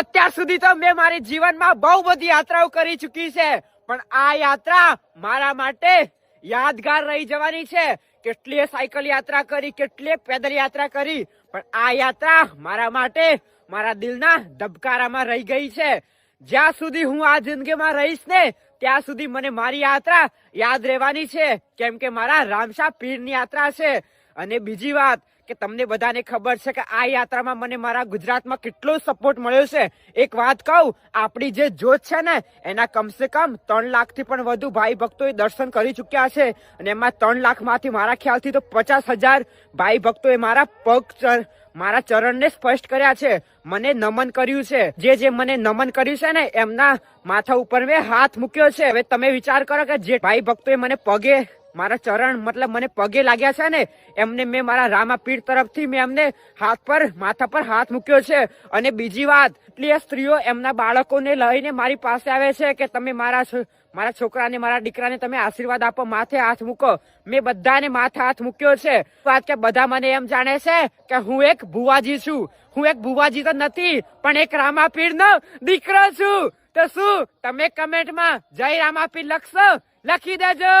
અત્યાર સુધી તો મેં મારી જીવનમાં બહુ બધી યાત્રાઓ કરી ચૂકી છે, પણ આ યાત્રા મારા માટે યાદગાર રહી જવાની છે. કેટલીય સાયકલ યાત્રા કરી, કેટલીય પેદલ યાત્રા કરી, પણ આ યાત્રા મારા માટે મારા દિલના ધબકારામાં રહી ગઈ છે. જ્યાં સુધી હું આ જિંદગીમાં રહીશ ને ત્યાં સુધી મને મારી યાત્રા યાદ રહેવાની છે, કેમ કે મારા રામશા પીરની યાત્રા છે. અને બીજી વાત કે તમને બધાને ખબર છે કે આ યાત્રામાં મને મારા ગુજરાતમાં કેટલો સપોર્ટ મળ્યો છે. એક વાત કહું, આપણી જે જોત છે ને એના કમસે કમ 3 લાખથી પણ વધુ ભાઈ ભક્તોએ દર્શન કરી ચુક્યા છે, અને એમાં 3 લાખમાંથી મારા ખ્યાલથી તો 50,000 ભાઈ ભક્તોએ મારા ચરણને સ્પર્શ કર્યા છે, મને નમન કર્યું છે. જે મને નમન કર્યું છે ને એમના માથા ઉપર મેં હાથ મૂક્યો છે. હવે તમે વિચાર કરો કે જે ભાઈ ભક્તોએ મને પગે, મારા ચરણ મતલબ મને પગે લાગ્યા છે ને, એમને મેં મારા રામાપીર તરફથી મેં એમને માથા પર હાથ મૂક્યો છે. અને બીજી વાત, એટલી સ્ત્રીઓ એમના બાળકોને લઈને મારી પાસે આવે છે કે તમે મારા છોકરાને, મારા દીકરાને તમે આશીર્વાદ આપો, માથે હાથ મૂકો. મેં બધાને માથે હાથ મૂક્યો છે. વાત કે બધા મને એમ જાણે છે કે હું એક ભુવાજી છું. હું એક ભુવાજી તો નથી, પણ એક રામાપીરનો દીકરો છું. તો શું તમે કમેન્ટમાં જય રામાપીર લખશો? લખી દેજો.